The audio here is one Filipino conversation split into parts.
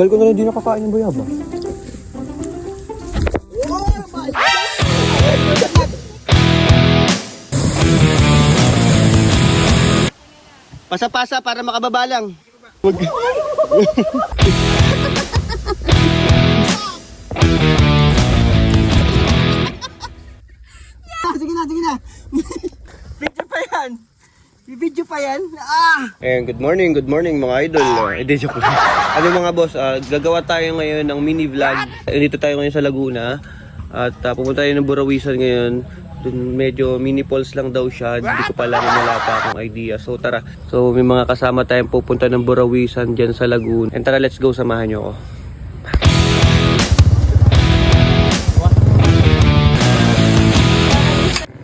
Tagal ko na lang di nakakain ng bayabas. Pasa-pasa para makababa lang. Sige na. Video pa yan. Video pa yan. Good morning mga idol. Joke lang. Ano mga boss, gagawa tayo ngayon ng mini vlog. Dito tayo ngayon sa Laguna. At pupunta tayo ng Burawisan ngayon. Dun medyo mini falls lang daw siya. Hindi ko pa alam, wala pa akong idea. So tara. So may mga kasama tayong pupunta ng Burawisan dyan sa Laguna. And tara, let's go, samahan nyo ako.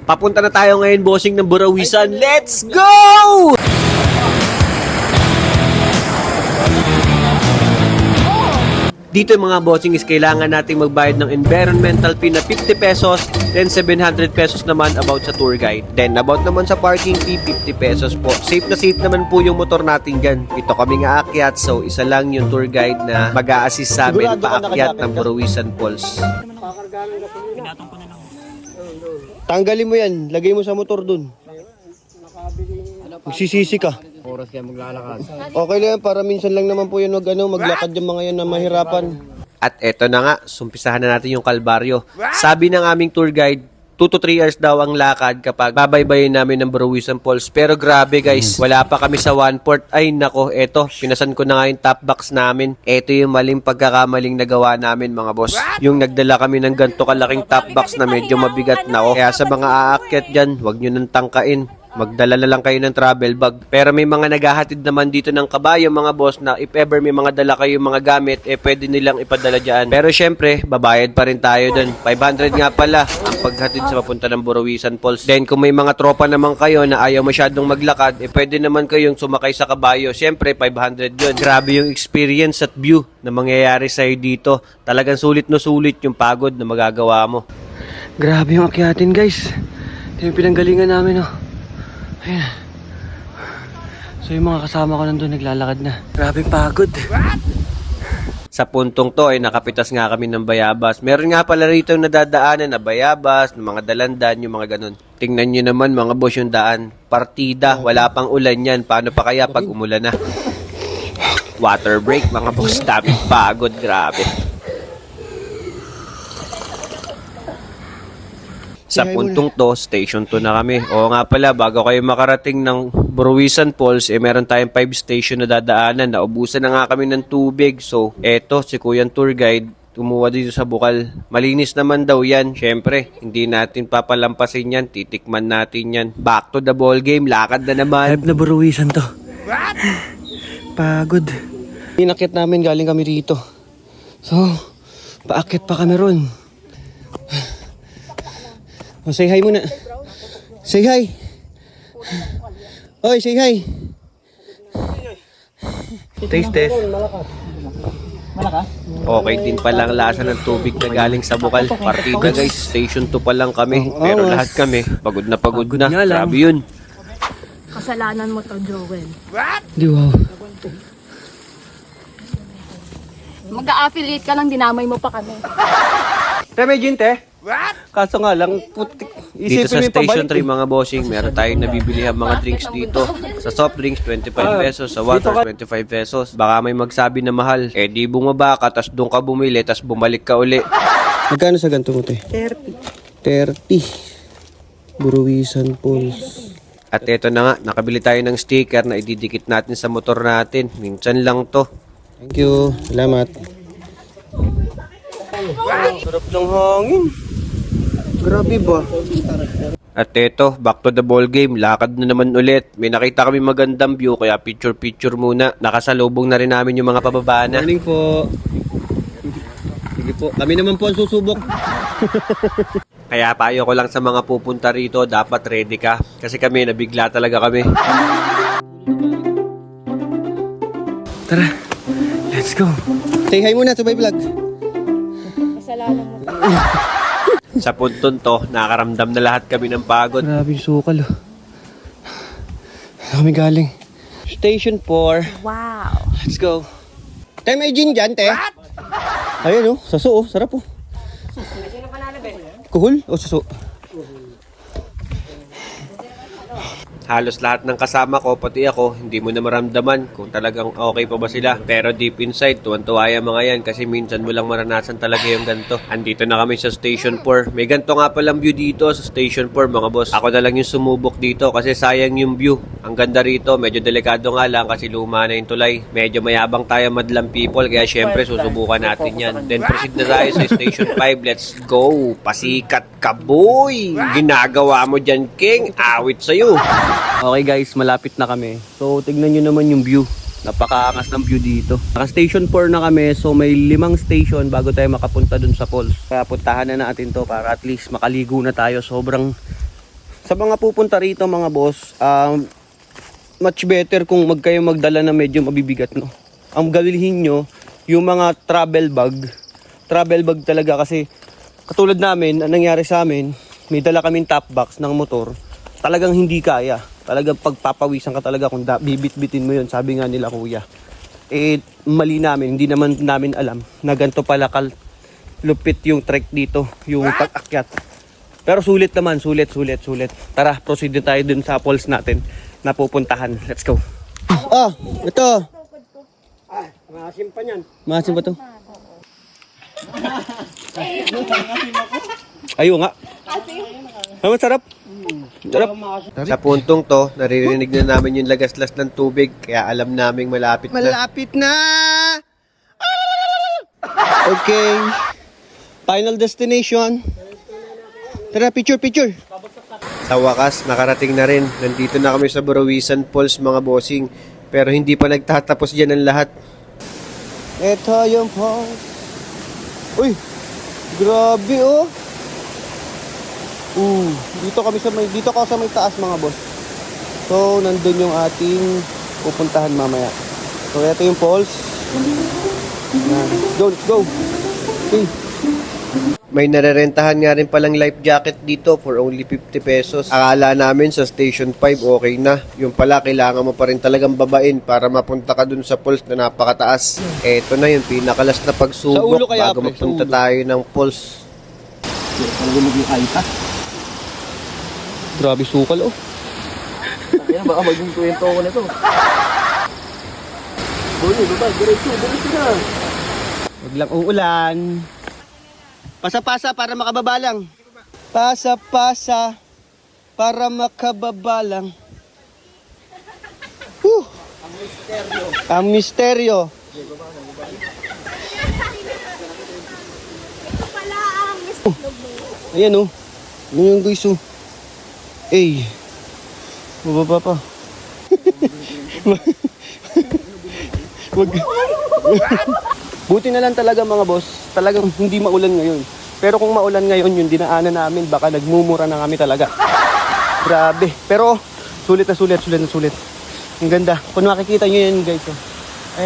Papunta na tayo ngayon, bossing, ng Burawisan. Let's go! Dito yung mga bossing is kailangan nating magbayad ng environmental fee na 50 pesos, then 700 pesos naman about sa tour guide. Then about naman sa parking fee, 50 pesos po. Safe na safe naman po yung motor natin dyan. Ito kaming aakyat, so isa lang yung tour guide na mag-a-assist sa amin paakyat ng Burawisan Falls. Tanggalin mo yan, lagay mo sa motor dun. Magsisisi ka. Oras kaya maglalakad. Okay lang yan, para minsan lang naman po yan maglakad yung mga yan na mahirapan. At eto na nga, sumpisahan na natin yung kalbaryo. Sabi ng aming tour guide, 2 to 3 hours daw ang lakad kapag babaybayin namin ng Burawisan Falls. Pero grabe guys, wala pa kami sa 1/4. Ay nako, eto, pinasan ko na nga yung top box namin. Eto yung maling pagkakamaling nagawa namin mga boss. Yung nagdala kami ng ganito kalaking top box na medyo mabigat na. Kaya sa mga aakyat dyan, huwag nyo nang tangkain. Magdala na lang kayo ng travel bag. Pero may mga naghahatid naman dito ng kabayo mga boss na if ever may mga dala kayong mga gamit, pwede nilang ipadala dyan. Pero syempre, babayad pa rin tayo dun. 500 nga pala ang paghatid sa papunta ng Burawisan Falls. Then kung may mga tropa naman kayo na ayaw masyadong maglakad, pwede naman kayong sumakay sa kabayo. Syempre, 500 yun. Grabe yung experience at view na mangyayari sa'yo dito. Talagang sulit no sulit yung pagod na magagawa mo. Grabe yung akyatin guys. Ito yung pinanggalingan namin Ayan. So yung mga kasama ko nandun naglalakad na. Grabe pagod. Sa puntong to ay nakapitas nga kami ng bayabas. Meron nga pala rito nadadaanan na bayabas, ng mga dalandan, yung mga ganun. Tingnan nyo naman mga boss yung daan. Partida, wala pang ulan yan. Paano pa kaya pag umulan na? Water break mga boss. Daming pagod, grabe. Sa puntong to, station 2 na kami. Oo nga pala, bago kayo makarating ng Burawisan Falls, meron tayong 5 station na dadaanan. Naubusan na nga kami ng tubig. So, eto, si Kuyang Tour Guide, tumuwa dito sa bukal. Malinis naman daw yan. Syempre, hindi natin papalampasin yan. Titikman natin yan. Back to the ball game. Lakad na naman. Hype na Burawisan to. Pagod. Inakit namin, galing kami rito. So, paakit pa kami ron. Oh, say hi muna. Say hi. Oy, say hi. Taste test. Okay din palang lasa ng tubig na galing sa bukal. Partida guys, station 2 pa lang kami. Pero lahat kami, pagod na pagod na. Grabe yun. Kasalanan mo to, Joel. Di wow. Mag-a-affiliate ka lang, dinamay mo pa kami. Teme, Jinte. Kaso nga lang, Dito sa Station 3 mga bossing, meron tayong nabibilihan mga drinks dito. Sa soft drinks, 25 pesos. Sa water, 25 pesos. Baka may magsabi na mahal. Di bumaba ka, tas doon ka bumili, tas bumalik ka uli. Magkano sa ganito mo, te? 30. Burawisan Falls. At eto na nga, nakabili tayo ng sticker na ididikit natin sa motor natin. Minsan lang to. Thank you. Salamat. Sarap ng hangin. Grabe ba? At eto, back to the ball game. Lakad na naman ulit. May nakita kami magandang view, kaya picture muna. Nakasalubong na rin namin yung mga pababana. Morning po. Sige po. Kami naman po ang susubok. Kaya payo ko lang sa mga pupunta rito, dapat ready ka. Kasi kami, nabigla talaga kami. Tara, let's go. Say hi muna, sabay vlog. Kasalanan mo to. Sa puntong to, nakaramdam na lahat kami ng pagod. Grabe yung sukal. Kami galing. Station 4. Wow. Let's go. Te, may gin dyan, te. Ayan, oh. Saso, oh. Sarap, oh. Kuhol o suso? Halos lahat ng kasama ko, pati ako, hindi mo na maramdaman kung talagang okay pa ba sila. Pero deep inside, tuwan-tuwa yung mga yan kasi minsan mo lang maranasan talaga yung ganito. Andito na kami sa Station 4. May ganito nga palang view dito sa Station 4 mga boss. Ako na lang yung sumubok dito kasi sayang yung view. Ang ganda rito, medyo delikado nga lang kasi luma na yung tulay. Medyo mayabang tayo madlang people kaya syempre susubukan natin yan. Then proceed na tayo sa Station 5. Let's go! Pasikat ka boy! Ginagawa mo dyan, King! Awit sa'yo! Okay guys, malapit na kami. So, tignan nyo naman yung view. Napakaangas ng view dito. Naka Station 4 na kami, so may 5 station bago tayo makapunta dun sa falls. Kaya puntahan na natin to para at least makaligo na tayo. Sobrang... Sa mga pupunta rito mga boss, much better kung kayo magdala na medyo mabibigat, no? Ang gawin nyo, yung mga travel bag talaga kasi katulad namin, ang nangyari sa amin, may dala kaming top box ng motor, talagang hindi kaya. Talagang pagpapawisan ka talaga kung bibit-bitin mo yun, sabi nga nila kuya. Eh, mali namin, hindi naman namin alam na ganito pala lupit yung trek dito, yung pag-akyat. Pero sulit naman, sulit. Tara, proceed na tayo dun sa falls natin na pupuntahan. Let's go. Ah, ito. Maasim pa niyan. Maasim ba to? Ayaw nga. Ang sarap. Sarap. Sa puntong to, naririnig na namin yung lagaslas ng tubig, kaya alam naming malapit na. Malapit na! Okay. Final destination. Tara, picture. Sa wakas, nakarating na rin. Nandito na kami sa Burawisan Falls mga bossing. Pero hindi pa nagtatapos dyan ang lahat. Ito yung falls. Uy! Grabe oh! Dito ka sa may taas mga boss. So, nandun yung ating pupuntahan mamaya. So, ito yung falls. Let's go. Okay. May narerentahan nga rin palang life jacket dito for only 50 pesos. Akala namin sa Station 5 okay na. Yung pala, kailangan mo pa rin talagang babain para mapunta ka dun sa falls na napakataas. Eto na yung pinakalas na Sa pagsubok ulo kaya, bago pre, mapunta sa ulo. tayo ng falls. Grabe sukal oh. Ayan, baka maging kwento ko nito. Boy, baba, diretso na. Huwag lang uulan. Pasa-pasa para makababa lang. Pasa-pasa para makababa lang. Ang misteryo. Ayan oh. Ayan yung guys oh. Eh. Bababa pa. Wag. Buti na lang talaga mga boss. Talagang hindi maulan ngayon. Pero kung maulan ngayon yung dinaanan namin, baka nagmumura na kami talaga. Grabe. Pero sulit. Ang ganda. Kung makikita nyo yan guys. Oh.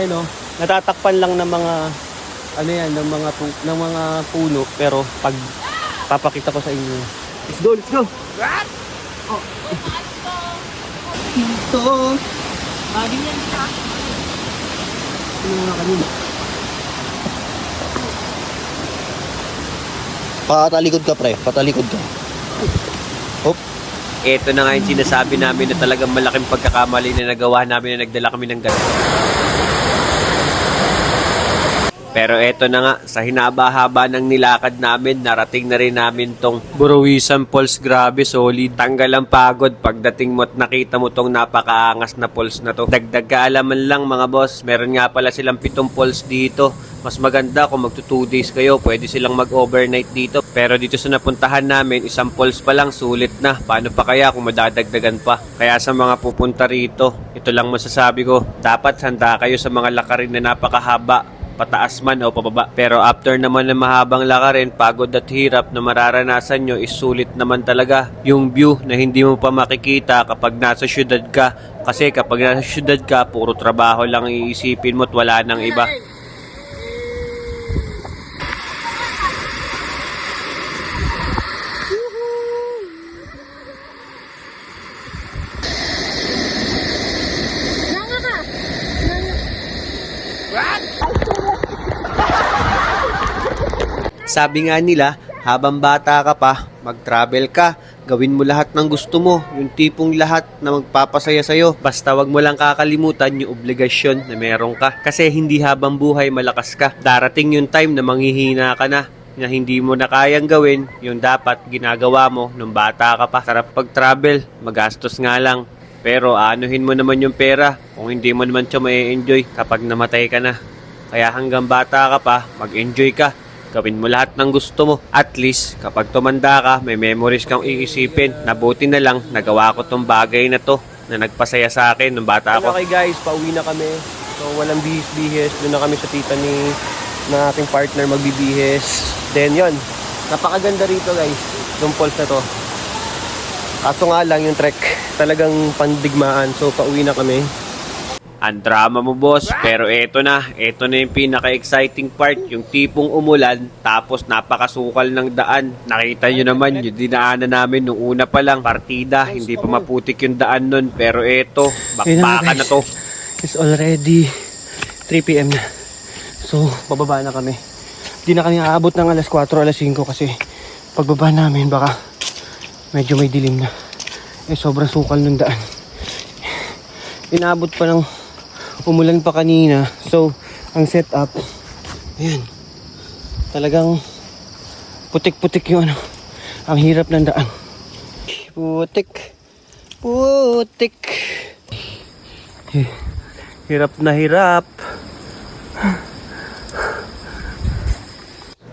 Ayun oh. Natatakpan lang ng mga ng mga puno, pero pag papakita ko sa inyo. Let's go. Oh. Ito. Body yan siya. Patalikod ka pre, patalikod ka. Hop. Ito na nga yung sinasabi namin na talagang malaking pagkakamali na nagawa namin na nagdala kami ng ganito. Pero eto na nga, sa hinaba-haba ng nilakad namin, narating na rin namin tong Burawisan Falls. Grabe, solid. Tanggal ang pagod pagdating mo at nakita mo tong napakaangas na falls na to. Dagdag kaalaman lang mga boss, meron nga pala silang 7 falls dito. Mas maganda kung magto 2 days kayo, pwede silang mag-overnight dito. Pero dito sa napuntahan namin, 1 falls pa lang, sulit na. Paano pa kaya kung madadagdagan pa? Kaya sa mga pupunta rito, ito lang masasabi ko, dapat handa kayo sa mga lakarin na napakahaba, pataas man o pababa. Pero after naman ng mahabang lakarin, pagod at hirap na mararanasan nyo, is sulit naman talaga yung view na hindi mo pa makikita kapag nasa syudad ka. Kasi kapag nasa syudad ka, puro trabaho lang iisipin mo at wala nang iba. Nanga ka! Sabi nga nila, habang bata ka pa, mag-travel ka, gawin mo lahat ng gusto mo, yung tipong lahat na magpapasaya sa'yo. Basta wag mo lang kakalimutan yung obligasyon na meron ka. Kasi hindi habang buhay malakas ka. Darating yung time na manghihina ka na hindi mo na kayang gawin yung dapat ginagawa mo nung bata ka pa. Sarap pag-travel, magastos nga lang. Pero anuhin mo naman yung pera kung hindi mo naman siya ma-enjoy kapag namatay ka na. Kaya hanggang bata ka pa, mag-enjoy ka. Gawin mo lahat ng gusto mo. At least, kapag tumanda ka, may memories kang iisipin. Nabuti na lang, nagawa ko tong bagay na to na nagpasaya sa akin nung bata ako. Okay guys, pauwi na kami. So, walang bihis-bihis. Doon na kami sa tita na aking partner magbibihis. Then, yon. Napakaganda rito guys. Yung falls na to. Kaso nga lang yung trek. Talagang pandigmaan. So, pauwi na kami. Ang drama mo boss, pero eto na yung pinaka-exciting part, yung tipong umulan tapos napakasukal ng daan. Nakita nyo naman yung dinaanan namin nung una pa lang, partida, hindi pa maputik yung daan nun, pero eto, bakbaka na to. It's already 3 PM na. So, bababa na kami. Hindi na kami aabot ng alas 4, alas 5 kasi pagbaba namin baka medyo may dilim na. Sobrang sukal ng daan. Inabot pa ng umulan pa kanina. So, ang setup, ayan. Talagang putik-putik yung ano. Ang hirap ng daan. Putik. Putik. Hirap na hirap.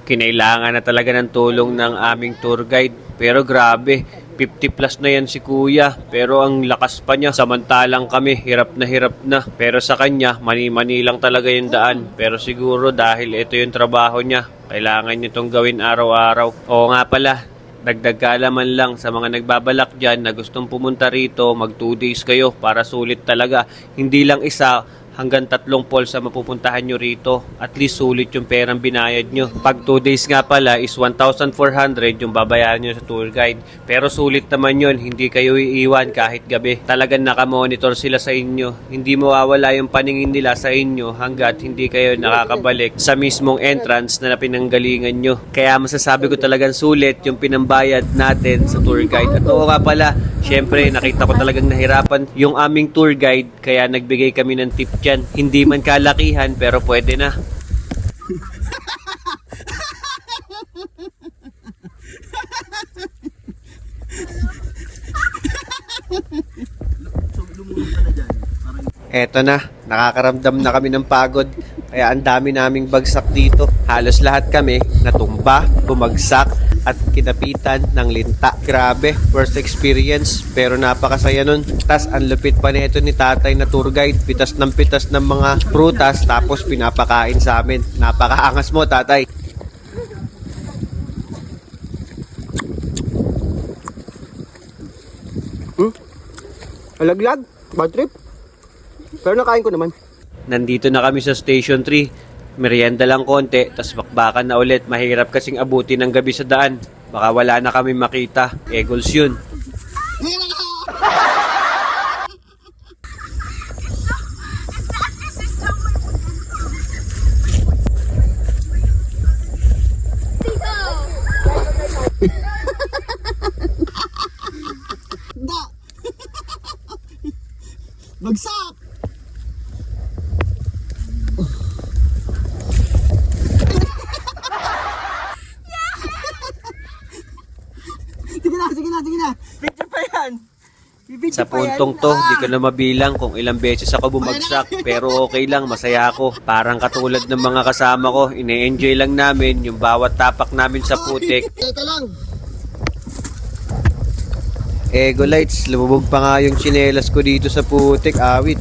Kinailangan na talaga ng tulong ng aming tour guide. Pero grabe, 50 plus na yan si kuya. Pero ang lakas pa niya. Samantalang kami, hirap na. Pero sa kanya, mani-mani lang talaga yung daan. Pero siguro dahil ito yung trabaho niya, kailangan niya itong gawin araw-araw. Oo nga pala, dagdag kaalaman lang sa mga nagbabalak dyan na gustong pumunta rito, mag 2 days kayo para sulit talaga. Hindi lang isa, hanggang 3 falls sa mapupuntahan nyo rito. At least sulit yung perang binayad nyo. Pag 2 days nga pala is 1,400 yung babayaran nyo sa tour guide. Pero sulit naman yun, hindi kayo iiwan kahit gabi. Talagang nakamonitor sila sa inyo. Hindi mawawala yung paningin nila sa inyo hanggat hindi kayo nakakabalik sa mismong entrance na pinanggalingan nyo. Kaya masasabi ko talagang sulit yung pinambayad natin sa tour guide. At oo nga pala, syempre nakita ko talagang nahirapan yung aming tour guide kaya nagbigay kami ng tip dyan. Hindi man kalakihan pero pwede na. Eto na, nakakaramdam na kami ng pagod. Kaya ang dami naming bagsak dito. Halos lahat kami natumba, bumagsak at kinapitan ng linta. Grabe, first experience pero napakasaya nun. Tas ang lupit pa nito ni tatay na tour guide. Pitas ng mga prutas tapos pinapakain sa amin. Napakaangas mo tatay. Alaglag? Bad trip? Pero nakain ko naman. Nandito na kami sa Station 3. Merienda lang konti, tas bakbakan na ulit. Mahirap kasing abutin ng gabi sa daan. Baka wala na kami makita. Eagles yun. Bagsak! Sige na. Picture pa yan. Sa puntong to, di ko na mabilang kung ilang beses ako bumagsak. Pero okay lang, masaya ako. Parang katulad ng mga kasama ko, ine-enjoy lang namin yung bawat tapak namin sa putik. Teka lang. Ego lights, lumubog pa nga yung tsinelas ko dito sa putik, awit.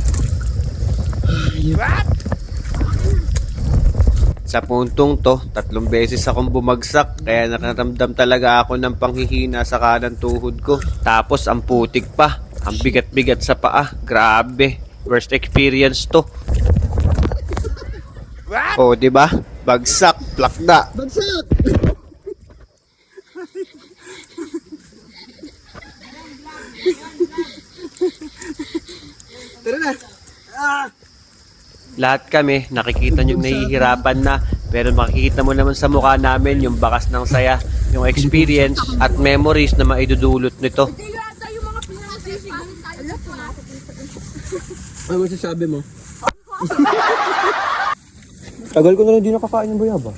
Sa puntong to, 3 beses akong bumagsak, kaya nakaramdam talaga ako ng panghihina sa kanang tuhod ko. Tapos ang putik pa, ang bigat-bigat sa paa, grabe, worst experience to. Oh, di ba? Bagsak, plakda. Bagsak! Tara na. Lahat kami nakikita niyong nahihirapan na Pero makikita mo naman sa mukha namin yung bakas ng saya, yung experience at memories na maidudulot nito. Ano masasabi mo? Tagal ko na rin di nakakain ng bayaba.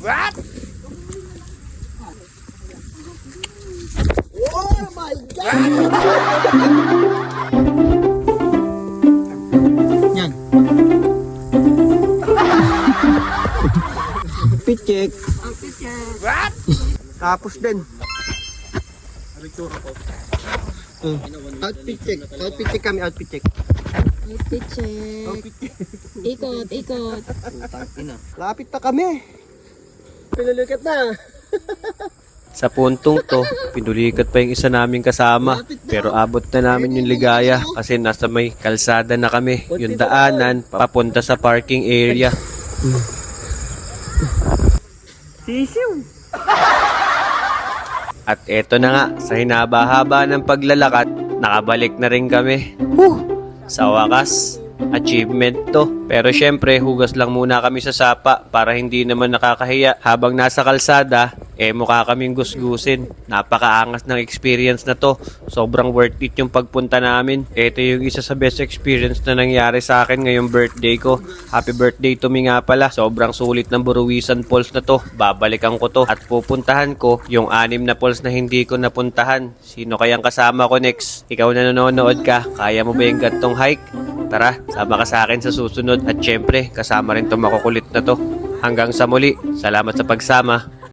Oh my God! Yan. Fit check. Tapos din. Outfit check. Outfit check kami. Outfit check. Outfit check. Ikot, ikot. Lapit na kami. Pinulukat na. Sa puntong to, pinulikat pa yung isa naming kasama. Pero abot na namin yung ligaya kasi nasa may kalsada na kami. Yung daanan papunta sa parking area. Sisiw. At eto na nga, sa hinaba-haba ng paglalakad, nakabalik na rin kami. Sa wakas, achievement to. Pero syempre, hugas lang muna kami sa sapa para hindi naman nakakahiya. Habang nasa kalsada, mukha kaming gusgusin. Napakaangas ng experience na to. Sobrang worth it yung pagpunta namin. Ito yung isa sa best experience na nangyari sa akin ngayong birthday ko. Happy birthday to me nga pala. Sobrang sulit ng Buruwisan Falls na to. Babalikan ko to. At pupuntahan ko yung 6 na falls na hindi ko napuntahan. Sino kayang kasama ko next? Ikaw na nanonood ka. Kaya mo ba yung gantong hike? Tara, sama ka sa akin sa susunod. At syempre, kasama rin to makukulit na to. Hanggang sa muli. Salamat sa pagsama.